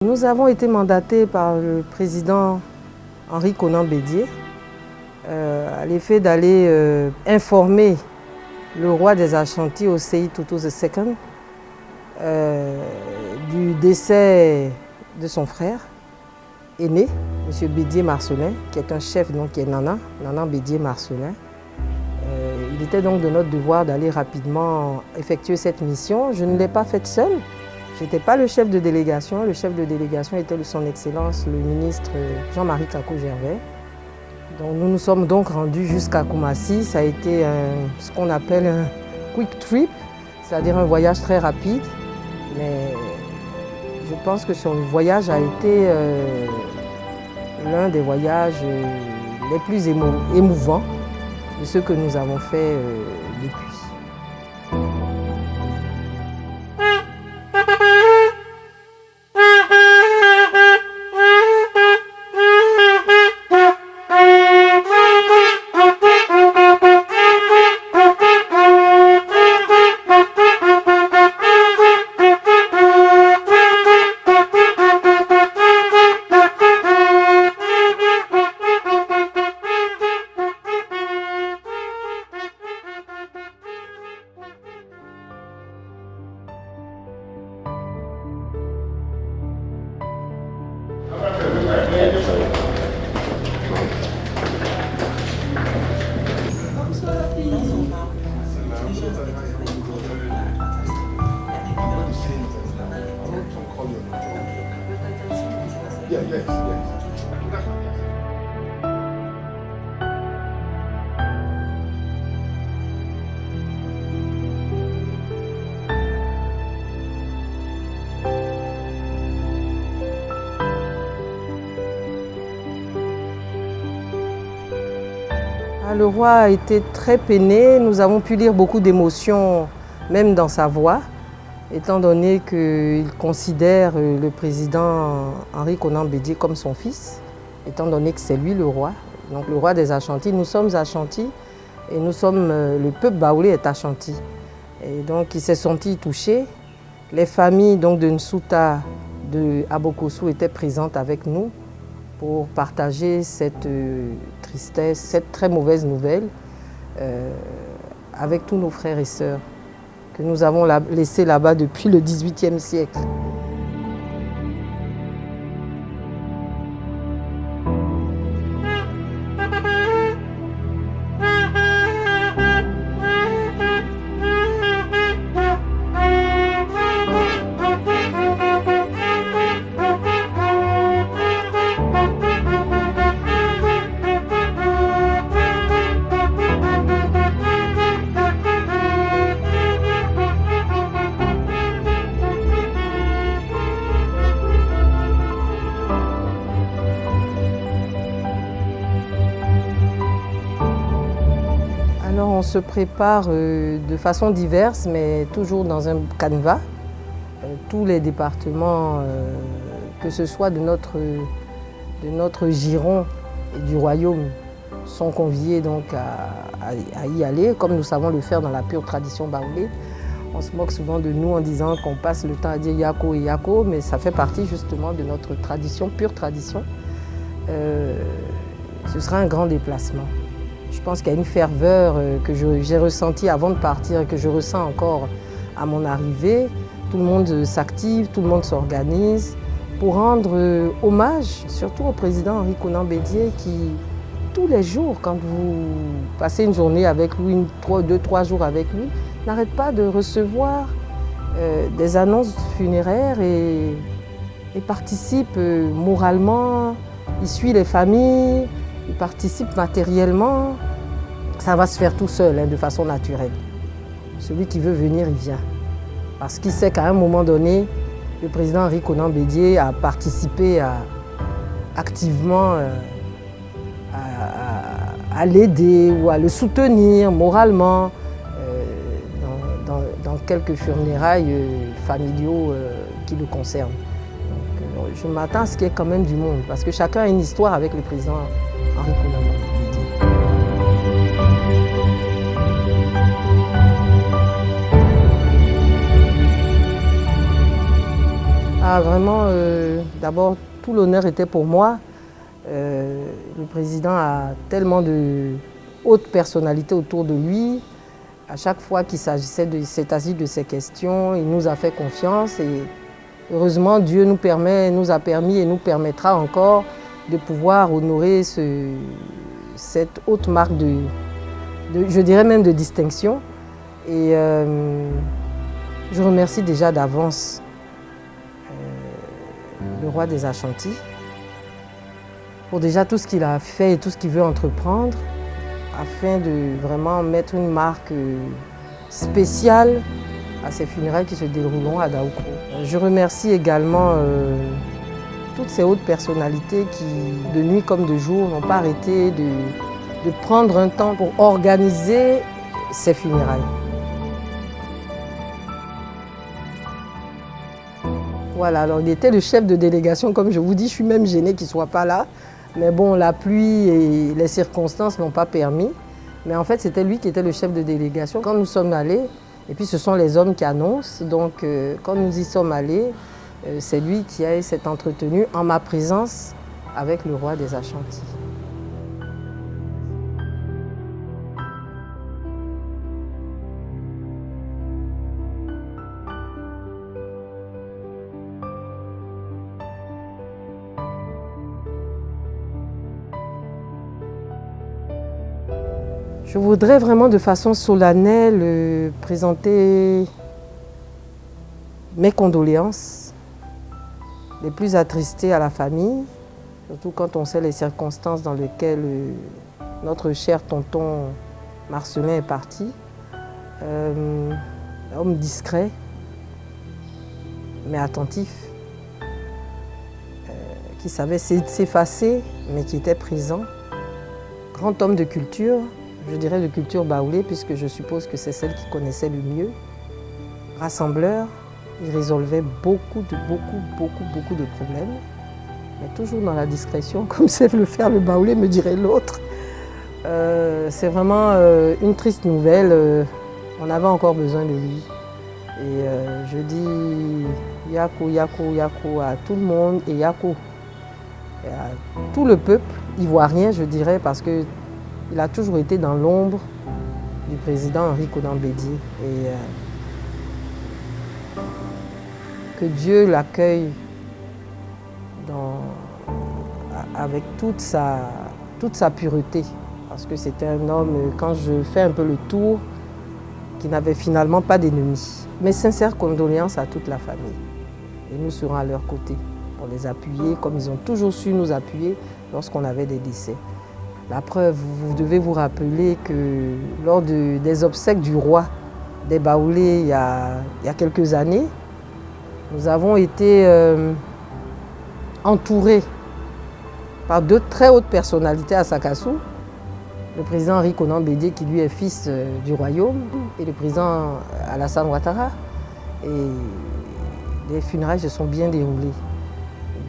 Nous avons été mandatés par le président Henri Konan Bédié à l'effet d'aller informer le roi des Ashanti, Osei Tutu II, du décès de son frère aîné, M. Bédié Marcelin, qui est un chef, donc, qui est Nana Bédié Marcelin. Il était donc de notre devoir d'aller rapidement effectuer cette mission. Je ne l'ai pas faite seule. Je n'étais pas le chef de délégation. Le chef de délégation était son Excellence, le ministre Jean-Marie Kakou-Gervais. Donc, nous nous sommes donc rendus jusqu'à Koumassi. Ça a été ce qu'on appelle un quick trip, c'est-à-dire un voyage très rapide. Mais je pense que son voyage a été l'un des voyages les plus émouvants de ceux que nous avons fait depuis. Le roi a été très peiné, nous avons pu lire beaucoup d'émotions, même dans sa voix, étant donné qu'il considère le président Henri Konan Bédié comme son fils, étant donné que c'est lui le roi, donc le roi des Ashanti. Nous sommes Ashanti et nous sommes, le peuple baoulé est Ashanti. Et donc il s'est senti touché. Les familles donc, de Nsouta, de Abokossou étaient présentes avec nous pour partager cette tristesse, cette très mauvaise nouvelle avec tous nos frères et sœurs que nous avons laissés là-bas depuis le XVIIIe siècle. Alors on se prépare de façon diverse, mais toujours dans un canevas. Tous les départements, que ce soit de notre giron et du royaume, sont conviés donc à y aller, comme nous savons le faire dans la pure tradition baoulé. On se moque souvent de nous en disant qu'on passe le temps à dire Yako et Yako, mais ça fait partie justement de notre tradition, pure tradition. Ce sera un grand déplacement. Je pense qu'il y a une ferveur que j'ai ressentie avant de partir et que je ressens encore à mon arrivée. Tout le monde s'active, tout le monde s'organise pour rendre hommage, surtout au président Henri Konan Bédié qui, tous les jours, quand vous passez une journée avec lui, 2-3 jours avec lui, n'arrête pas de recevoir des annonces funéraires et participe moralement, il suit les familles, il participe matériellement. Ça va se faire tout seul, de façon naturelle. Celui qui veut venir, il vient. Parce qu'il sait qu'à un moment donné, le président Henri Konan Bédié a participé activement à l'aider ou à le soutenir moralement dans quelques funérailles familiaux qui le concernent. Donc, je m'attends à ce qu'il y ait quand même du monde, parce que chacun a une histoire avec le président Henri Konan Bédié. Ah, vraiment, d'abord, tout l'honneur était pour moi. Le président a tellement de hautes personnalités autour de lui. À chaque fois qu'il s'agissait de ces questions, il nous a fait confiance et heureusement, Dieu nous a permis et nous permettra encore de pouvoir honorer cette haute marque je dirais même de distinction. Et je remercie déjà d'avance le roi des Ashanti pour déjà tout ce qu'il a fait et tout ce qu'il veut entreprendre afin de vraiment mettre une marque spéciale à ces funérailles qui se dérouleront à Daouko. Je remercie également toutes ces hautes personnalités qui, de nuit comme de jour, n'ont pas arrêté de prendre un temps pour organiser ces funérailles. Voilà, alors il était le chef de délégation, comme je vous dis, je suis même gênée qu'il ne soit pas là. Mais bon, la pluie et les circonstances n'ont pas permis. Mais en fait, c'était lui qui était le chef de délégation. Quand nous sommes allés, et puis ce sont les hommes qui annoncent, donc quand nous y sommes allés, c'est lui qui s'est entretenu en ma présence avec le roi des Ashanti. Je voudrais vraiment de façon solennelle présenter mes condoléances les plus attristées à la famille, surtout quand on sait les circonstances dans lesquelles notre cher tonton Marcelin est parti. Un homme discret, mais attentif, qui savait s'effacer, mais qui était présent. Grand homme de culture, je dirais de culture baoulé, puisque je suppose que c'est celle qu'il connaissait le mieux. Rassembleur, il résolvait beaucoup de problèmes, mais toujours dans la discrétion, comme sait le faire le baoulé, me dirait l'autre. C'est vraiment une triste nouvelle. On avait encore besoin de lui. Et je dis Yako, Yako, Yako à tout le monde et Yako et à tout le peuple ivoirien, je dirais, parce que il a toujours été dans l'ombre du président Henri Konan Bédié. Et que Dieu l'accueille avec toute sa pureté. Parce que c'était un homme, quand je fais un peu le tour, qui n'avait finalement pas d'ennemis. Mes sincères condoléances à toute la famille. Et nous serons à leur côté pour les appuyer, comme ils ont toujours su nous appuyer lorsqu'on avait des décès. La preuve, vous devez vous rappeler que lors des obsèques du roi des Baoulés il y a quelques années, nous avons été entourés par deux très hautes personnalités à Sakassou. Le président Henri Konan Bédié, qui lui est fils du royaume, et le président Alassane Ouattara. Et les funérailles se sont bien déroulées.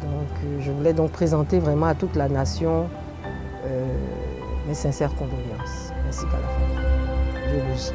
Donc, je voulais donc présenter vraiment à toute la nation mes sincères condoléances, ainsi qu'à la famille biologique.